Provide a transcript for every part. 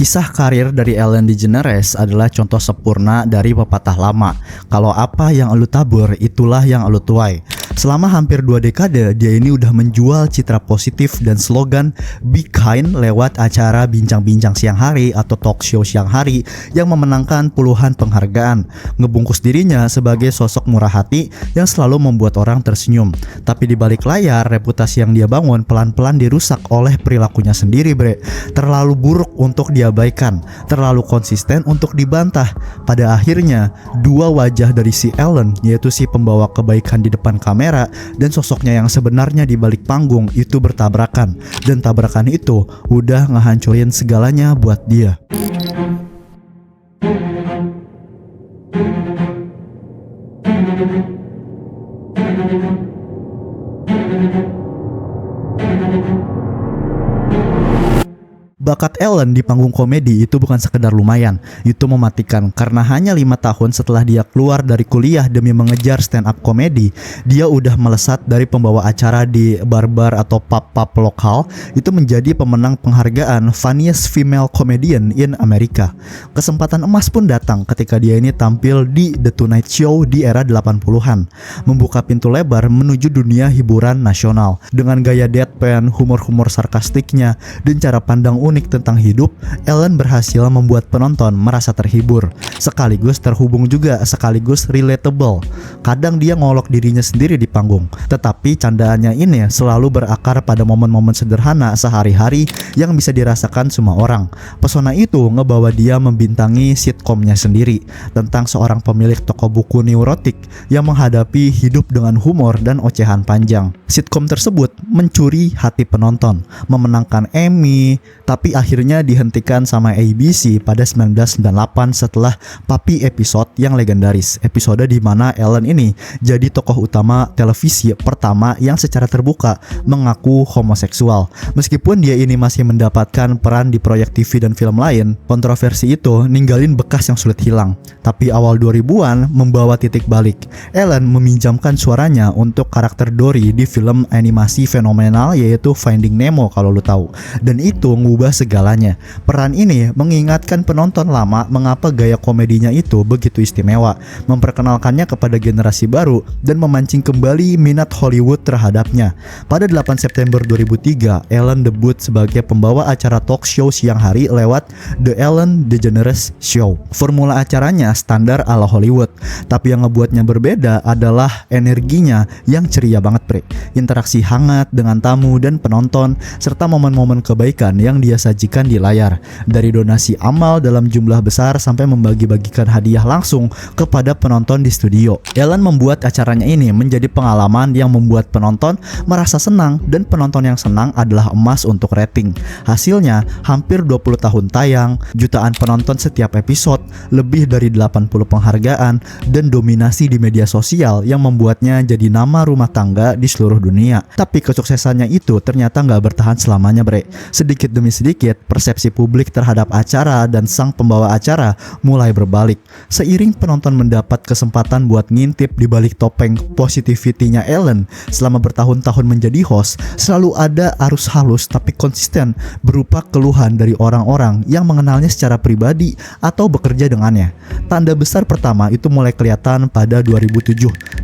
Kisah karir dari Ellen DeGeneres adalah contoh sempurna dari pepatah lama. Kalau apa yang elu tabur, itulah yang elu tuai. Selama hampir 2 dekade, dia ini udah menjual citra positif dan slogan Be Kind lewat acara bincang-bincang siang hari atau talk show siang hari yang memenangkan puluhan penghargaan. Ngebungkus dirinya sebagai sosok murah hati yang selalu membuat orang tersenyum. Tapi di balik layar, reputasi yang dia bangun pelan-pelan dirusak oleh perilakunya sendiri, bre. Terlalu buruk untuk diabaikan, terlalu konsisten untuk dibantah. Pada akhirnya, dua wajah dari si Ellen, yaitu si pembawa kebaikan di depan kamera dan sosoknya yang sebenarnya di balik panggung itu bertabrakan. Dan tabrakan itu udah ngehancurin segalanya buat dia. Bakat Ellen di panggung komedi itu bukan sekedar lumayan, itu mematikan karena hanya 5 tahun setelah dia keluar dari kuliah demi mengejar stand up komedi, dia udah melesat dari pembawa acara di bar-bar atau pub-pub lokal itu menjadi pemenang penghargaan Funniest Female Comedian in America. Kesempatan emas pun datang ketika dia ini tampil di The Tonight Show di era 80-an, membuka pintu lebar menuju dunia hiburan nasional. Dengan gaya deadpan, humor-humor sarkastiknya, dan cara pandang unik tentang hidup, Ellen berhasil membuat penonton merasa terhibur, sekaligus terhubung juga, sekaligus relatable. Kadang dia ngolok dirinya sendiri di panggung, tetapi candaannya ini selalu berakar pada momen-momen sederhana sehari-hari yang bisa dirasakan semua orang. Pesona itu ngebawa dia membintangi sitkomnya sendiri tentang seorang pemilik toko buku neurotik yang menghadapi hidup dengan humor dan ocehan panjang. Sitkom tersebut mencuri hati penonton, memenangkan Emmy, tapi akhirnya dihentikan sama ABC pada 1998 setelah Papi episode yang legendaris. Episode di mana Ellen ini jadi tokoh utama televisi pertama yang secara terbuka mengaku homoseksual. Meskipun dia ini masih mendapatkan peran di proyek TV dan film lain, kontroversi itu ninggalin bekas yang sulit hilang. Tapi awal 2000-an membawa titik balik. Ellen meminjamkan suaranya untuk karakter Dory di film animasi fenomenal yaitu Finding Nemo kalau lu tahu. Dan itu ngubah segalanya. Peran ini mengingatkan penonton lama mengapa gaya komedinya itu begitu istimewa, memperkenalkannya kepada generasi baru dan memancing kembali minat Hollywood terhadapnya. Pada 8 September 2003, Ellen debut sebagai pembawa acara talk show siang hari lewat The Ellen DeGeneres Show. Formula acaranya standar ala Hollywood, tapi yang ngebuatnya berbeda adalah energinya yang ceria banget, bre. Interaksi hangat dengan tamu dan penonton serta momen-momen kebaikan yang dia sajikan di layar, dari donasi amal dalam jumlah besar sampai membagi-bagikan hadiah langsung kepada penonton di studio. Ellen membuat acaranya ini menjadi pengalaman yang membuat penonton merasa senang, dan penonton yang senang adalah emas untuk rating. Hasilnya hampir 20 tahun tayang, jutaan penonton setiap episode, lebih dari 80 penghargaan, dan dominasi di media sosial yang membuatnya jadi nama rumah tangga di seluruh dunia. Tapi kesuksesannya itu ternyata nggak bertahan selamanya, bre. Sedikit demi sedikit, persepsi publik terhadap acara dan sang pembawa acara mulai berbalik. Seiring penonton mendapat kesempatan buat ngintip di balik topeng positivity-nya Ellen selama bertahun-tahun menjadi host, selalu ada arus halus tapi konsisten berupa keluhan dari orang-orang yang mengenalnya secara pribadi atau bekerja dengannya. Tanda besar pertama itu mulai kelihatan pada 2007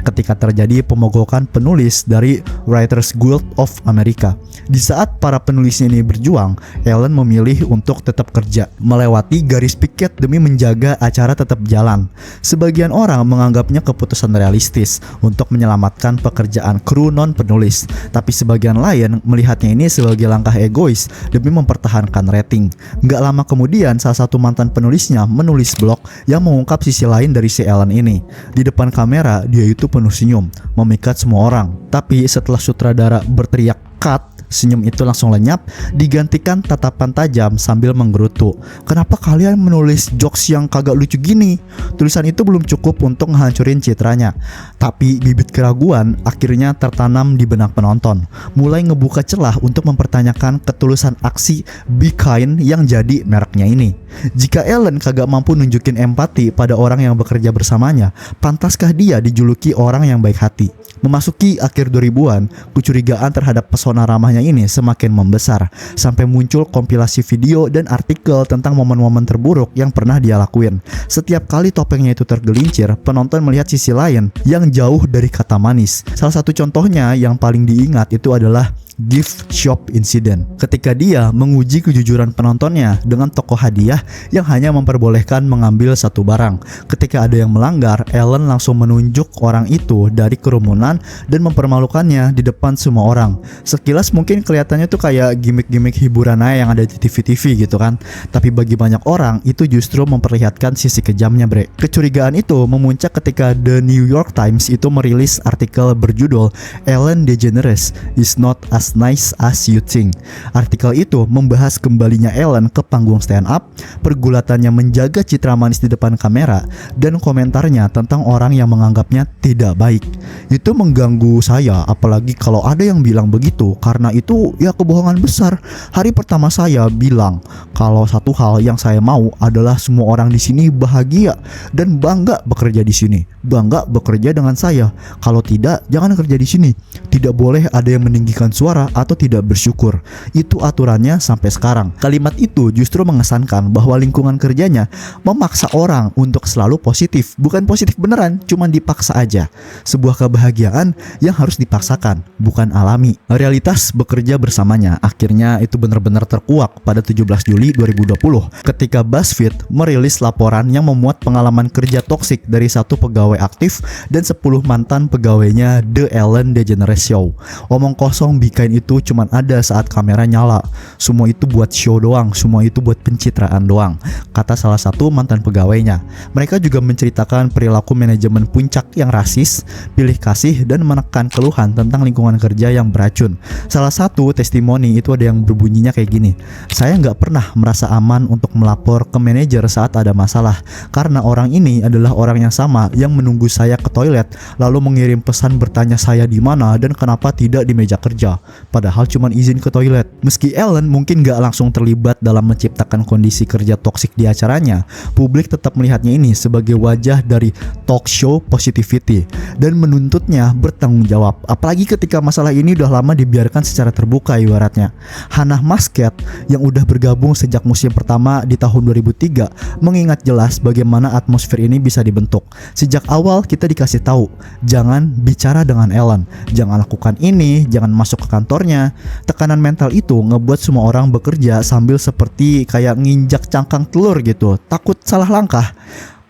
ketika terjadi pemogokan penulis dari Writers Guild of America. Di saat para penulisnya ini berjuang, Ellen memilih untuk tetap kerja, melewati garis piket demi menjaga acara tetap jalan. Sebagian orang menganggapnya keputusan realistis untuk menyelamatkan pekerjaan kru non-penulis, tapi sebagian lain melihatnya ini sebagai langkah egois demi mempertahankan rating. Gak lama kemudian, salah satu mantan penulisnya menulis blog yang mengungkap sisi lain dari si Ellen ini. Di depan kamera, dia itu penuh senyum, memikat semua orang. Tapi setelah sutradara berteriak cut, senyum itu langsung lenyap, digantikan tatapan tajam sambil menggerutu. Kenapa kalian menulis jokes yang kagak lucu gini? Tulisan itu belum cukup untuk ngehancurin citranya, tapi bibit keraguan akhirnya tertanam di benak penonton, mulai ngebuka celah untuk mempertanyakan ketulusan aksi Be Kind yang jadi mereknya ini. Jika Ellen kagak mampu nunjukin empati pada orang yang bekerja bersamanya, pantaskah dia dijuluki orang yang baik hati? Memasuki akhir 2000-an, kecurigaan terhadap pesona ramahnya ini semakin membesar, sampai muncul kompilasi video dan artikel tentang momen-momen terburuk yang pernah dia lakuin. Setiap kali topengnya itu tergelincir, penonton melihat sisi lain yang jauh dari kata manis. Salah satu contohnya yang paling diingat itu adalah gift shop incident, ketika dia menguji kejujuran penontonnya dengan toko hadiah yang hanya memperbolehkan mengambil satu barang. Ketika ada yang melanggar, Ellen langsung menunjuk orang itu dari kerumunan dan mempermalukannya di depan semua orang. Sekilas mungkin kelihatannya tuh kayak gimmick-gimmick hiburan aja yang ada di TV-TV gitu kan, tapi bagi banyak orang itu justru memperlihatkan sisi kejamnya, bre. Kecurigaan itu memuncak ketika The New York Times itu merilis artikel berjudul Ellen DeGeneres is not as nice as you think. Artikel itu membahas kembalinya Ellen ke panggung stand up, pergulatannya menjaga citra manis di depan kamera, dan komentarnya tentang orang yang menganggapnya tidak baik. Itu mengganggu saya, apalagi kalau ada yang bilang begitu, karena itu ya kebohongan besar. Hari pertama saya bilang kalau satu hal yang saya mau adalah semua orang di sini bahagia dan bangga bekerja di sini, bangga bekerja dengan saya. Kalau tidak, jangan kerja di sini. Tidak boleh ada yang meninggikan suara atau tidak bersyukur. Itu aturannya sampai sekarang. Kalimat itu justru mengesankan bahwa lingkungan kerjanya memaksa orang untuk selalu positif. Bukan positif beneran, cuman dipaksa aja. Sebuah kebahagiaan yang harus dipaksakan, bukan alami. Realitas bekerja bersamanya akhirnya itu benar-benar terkuak pada 17 Juli 2020 ketika BuzzFeed merilis laporan yang memuat pengalaman kerja toksik dari satu pegawai aktif dan 10 mantan pegawainya The Ellen DeGeneres Show. Omong kosong behind itu cuman ada saat kamera nyala. Semua itu buat show doang, semua itu buat pencitraan doang, kata salah satu mantan pegawainya. Mereka juga menceritakan perilaku manajemen puncak yang rasis, pilih kasih, dan menekan keluhan tentang lingkungan kerja yang beracun. Salah satu testimoni itu ada yang berbunyinya kayak gini: saya nggak pernah merasa aman untuk melapor ke manajer saat ada masalah, karena orang ini adalah orang yang sama yang menunggu saya ke toilet, lalu mengirim pesan bertanya saya di mana dan kenapa tidak di meja kerja, padahal cuma izin ke toilet. Meski Ellen mungkin gak langsung terlibat dalam menciptakan kondisi kerja toksik di acaranya, publik tetap melihatnya ini sebagai wajah dari talk show positivity dan menuntutnya bertanggung jawab. Apalagi ketika masalah ini udah lama dibiarkan secara terbuka ibaratnya. Hannah Muscat yang udah bergabung sejak musim pertama di tahun 2003 mengingat jelas bagaimana atmosfer ini bisa dibentuk. Sejak awal kita dikasih tahu, jangan bicara dengan Ellen, jangan lakukan ini, jangan masuk ke kantornya. Tekanan mental itu ngebuat semua orang bekerja sambil seperti kayak nginjak cangkang telur gitu, takut salah langkah.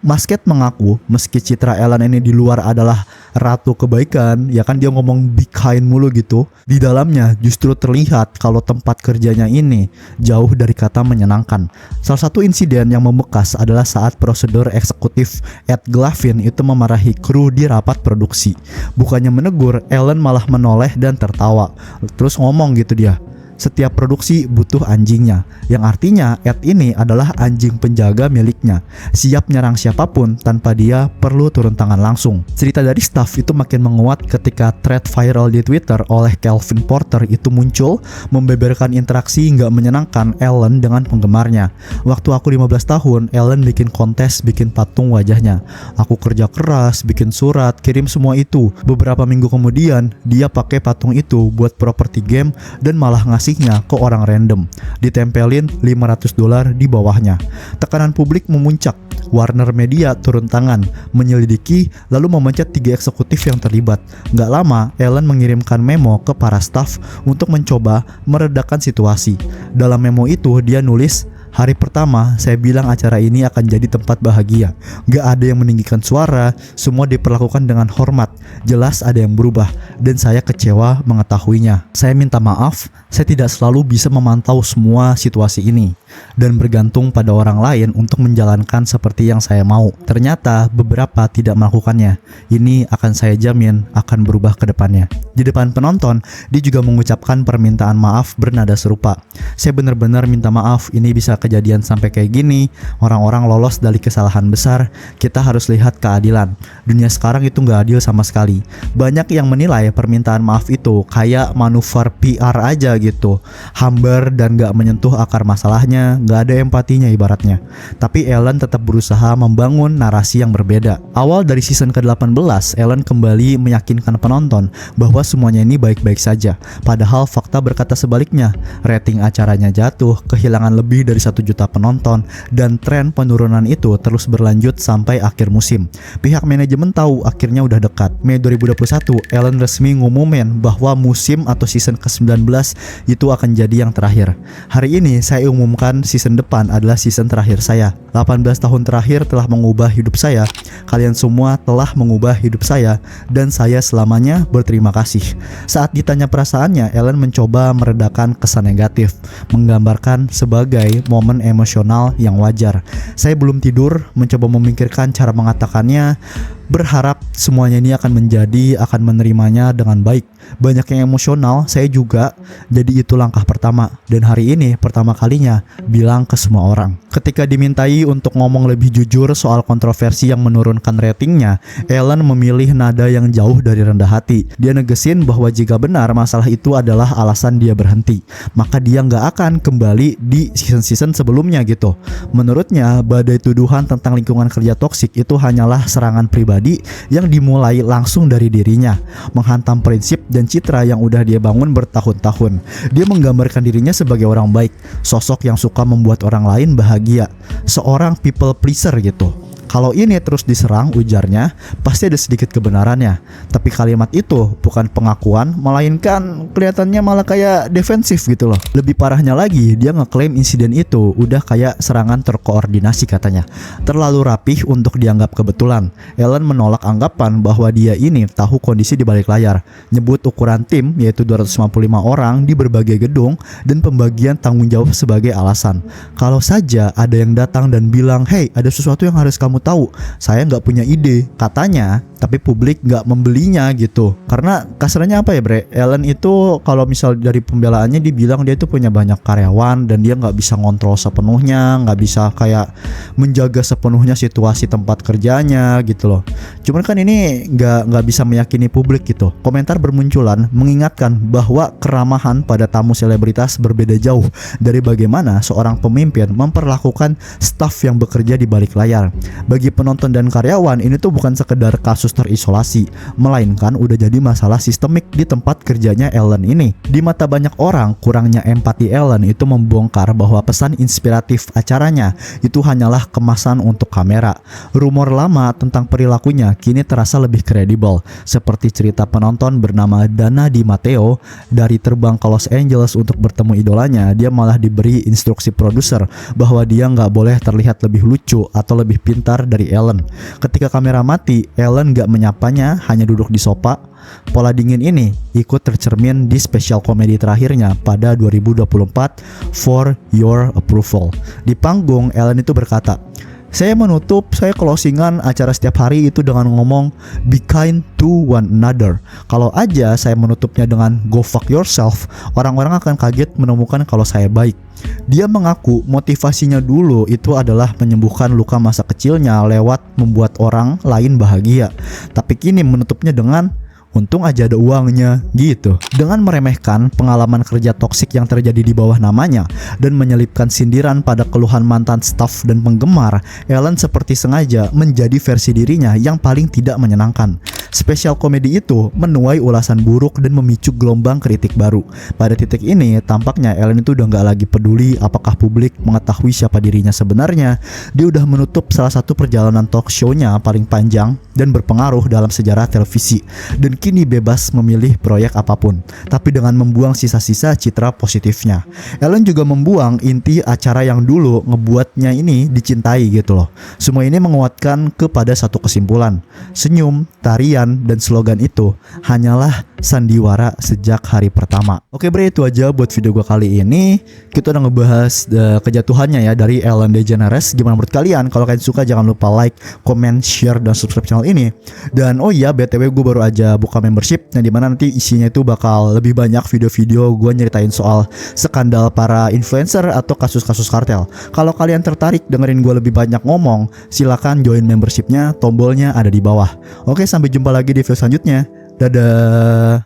Muscat mengaku meski citra Ellen ini di luar adalah ratu kebaikan, ya kan dia ngomong be kind mulu gitu, di dalamnya justru terlihat kalau tempat kerjanya ini jauh dari kata menyenangkan. Salah satu insiden yang membekas adalah saat prosedur eksekutif Ed Glavin itu memarahi kru di rapat produksi. Bukannya menegur, Ellen malah menoleh dan tertawa. Terus ngomong gitu dia, setiap produksi butuh anjingnya, yang artinya Ed ini adalah anjing penjaga miliknya, siap nyerang siapapun tanpa dia perlu turun tangan langsung. Cerita dari staff itu makin menguat ketika thread viral di Twitter oleh Calvin Porter itu muncul, membeberkan interaksi nggak menyenangkan Ellen dengan penggemarnya. Waktu aku 15 tahun, Ellen bikin kontes, bikin patung wajahnya. Aku kerja keras, bikin surat, kirim semua itu. Beberapa minggu kemudian, dia pakai patung itu buat properti game dan malah ngasihnya ke orang random, ditempelin $500 di bawahnya. Tekanan publik memuncak. Warner Media turun tangan, menyelidiki, lalu memecat 3 eksekutif yang terlibat. Gak lama, Ellen mengirimkan memo ke para staf untuk mencoba meredakan situasi. Dalam memo itu dia nulis, hari pertama saya bilang acara ini akan jadi tempat bahagia. Gak ada yang meninggikan suara, semua diperlakukan dengan hormat. Jelas ada yang berubah dan saya kecewa mengetahuinya. Saya minta maaf, saya tidak selalu bisa memantau semua situasi ini dan bergantung pada orang lain untuk menjalankan seperti yang saya mau. Ternyata beberapa tidak melakukannya. Ini akan saya jamin akan berubah ke depannya. Di depan penonton, dia juga mengucapkan permintaan maaf bernada serupa. Saya benar-benar minta maaf, ini bisa kejadian sampai kayak gini. Orang-orang lolos dari kesalahan besar. Kita harus lihat keadilan. Dunia sekarang itu gak adil sama sekali. Banyak yang menilai permintaan maaf itu kayak manuver PR aja gitu, hambar dan gak menyentuh akar masalahnya. semuanya, nggak ada empatinya ibaratnya. Tapi Ellen tetap berusaha membangun narasi yang berbeda. Awal dari season ke-18, Ellen kembali meyakinkan penonton bahwa semuanya ini baik-baik saja. Padahal fakta berkata sebaliknya. Rating acaranya jatuh, kehilangan lebih dari 1 juta penonton, dan tren penurunan itu terus berlanjut sampai akhir musim. Pihak manajemen tahu akhirnya udah dekat. Mei 2021, Ellen resmi ngumumin bahwa musim atau season ke-19 itu akan jadi yang terakhir. Hari ini saya umumkan season depan adalah season terakhir saya. 18 tahun terakhir telah mengubah hidup saya. Kalian semua telah mengubah hidup saya dan saya selamanya berterima kasih. Saat ditanya perasaannya, Ellen mencoba meredakan kesan negatif, menggambarkan sebagai momen emosional yang wajar. Saya belum tidur, mencoba memikirkan cara mengatakannya, berharap semuanya ini akan menerimanya dengan baik. Banyak yang emosional, saya juga. Jadi itu langkah pertama. Dan hari ini pertama kalinya bilang ke semua orang. Ketika dimintai untuk ngomong lebih jujur soal kontroversi yang menurunkan ratingnya, Ellen memilih nada yang jauh dari rendah hati. Dia negesin bahwa jika benar masalah itu adalah alasan dia berhenti, maka dia nggak akan kembali di season-season sebelumnya gitu. Menurutnya, badai tuduhan tentang lingkungan kerja toksik itu hanyalah serangan pribadi yang dimulai langsung dari dirinya, menghantam prinsip dan citra yang udah dia bangun bertahun-tahun. Dia menggambarkan dirinya sebagai orang baik, sosok yang suka membuat orang lain bahagia, seorang people pleaser gitu. Kalau ini terus diserang, ujarnya, pasti ada sedikit kebenarannya. Tapi kalimat itu bukan pengakuan, melainkan kelihatannya malah kayak defensif gitu loh. Lebih parahnya lagi, dia ngeklaim insiden itu udah kayak serangan terkoordinasi katanya. Terlalu rapih untuk dianggap kebetulan. Ellen menolak anggapan bahwa dia ini tahu kondisi di balik layar. Nyebut ukuran tim, yaitu 255 orang di berbagai gedung, dan pembagian tanggung jawab sebagai alasan. Kalau saja ada yang datang dan bilang, hey, ada sesuatu yang harus kamu tahu, saya nggak punya ide, katanya, tapi publik nggak membelinya gitu. Karena kasarnya apa ya bre, Ellen itu kalau misal dari pembelaannya dibilang dia itu punya banyak karyawan dan dia nggak bisa ngontrol sepenuhnya, nggak bisa kayak menjaga sepenuhnya situasi tempat kerjanya gitu loh. Cuman kan ini nggak bisa meyakini publik gitu. Komentar bermunculan mengingatkan bahwa keramahan pada tamu selebritas berbeda jauh dari bagaimana seorang pemimpin memperlakukan staf yang bekerja di balik layar. Bagi penonton dan karyawan, ini tuh bukan sekedar kasus terisolasi, melainkan udah jadi masalah sistemik di tempat kerjanya Ellen ini. Di mata banyak orang, kurangnya empati Ellen itu membongkar bahwa pesan inspiratif acaranya itu hanyalah kemasan untuk kamera. Rumor lama tentang perilakunya kini terasa lebih kredibel, seperti cerita penonton bernama Dana Di Matteo. Dari terbang ke Los Angeles untuk bertemu idolanya, dia malah diberi instruksi produser bahwa dia nggak boleh terlihat lebih lucu atau lebih pintar dari Ellen. Ketika kamera mati, Ellen gak menyapanya, hanya duduk di sofa. Pola dingin ini ikut tercermin di spesial komedi terakhirnya pada 2024, For Your Approval. Di panggung, Ellen itu berkata, saya closingan acara setiap hari itu dengan ngomong be kind to one another. Kalau aja saya menutupnya dengan go fuck yourself, orang-orang akan kaget menemukan kalau saya baik. Dia mengaku motivasinya dulu itu adalah menyembuhkan luka masa kecilnya lewat membuat orang lain bahagia. Tapi kini menutupnya dengan untung aja ada uangnya gitu. Dengan meremehkan pengalaman kerja toksik yang terjadi di bawah namanya dan menyelipkan sindiran pada keluhan mantan staf dan penggemar, Ellen seperti sengaja menjadi versi dirinya yang paling tidak menyenangkan. Spesial komedi itu menuai ulasan buruk dan memicu gelombang kritik baru. Pada titik ini, tampaknya Ellen itu udah gak lagi peduli apakah publik mengetahui siapa dirinya sebenarnya. Dia udah menutup salah satu perjalanan talk show-nya paling panjang dan berpengaruh dalam sejarah televisi, dan kini bebas memilih proyek apapun, tapi dengan membuang sisa-sisa citra positifnya. Ellen juga membuang inti acara yang dulu ngebuatnya ini dicintai gitu loh. Semua ini menguatkan kepada satu kesimpulan: senyum, tarian, dan slogan itu hanyalah sandiwara sejak hari pertama. Oke bre, itu aja buat video gua kali ini. Kita udah ngebahas kejatuhannya ya dari Ellen DeGeneres. Gimana menurut kalian? Kalau kalian suka jangan lupa like, comment, share, dan subscribe channel ini. Dan oh iya, BTW gue baru aja buka membership yang dimana nanti isinya itu bakal lebih banyak video-video gue nyeritain soal skandal para influencer atau kasus-kasus kartel. Kalau kalian tertarik dengerin gue lebih banyak ngomong, silakan join membershipnya, tombolnya ada di bawah. Oke, sampai jumpa lagi di video selanjutnya. Dadah.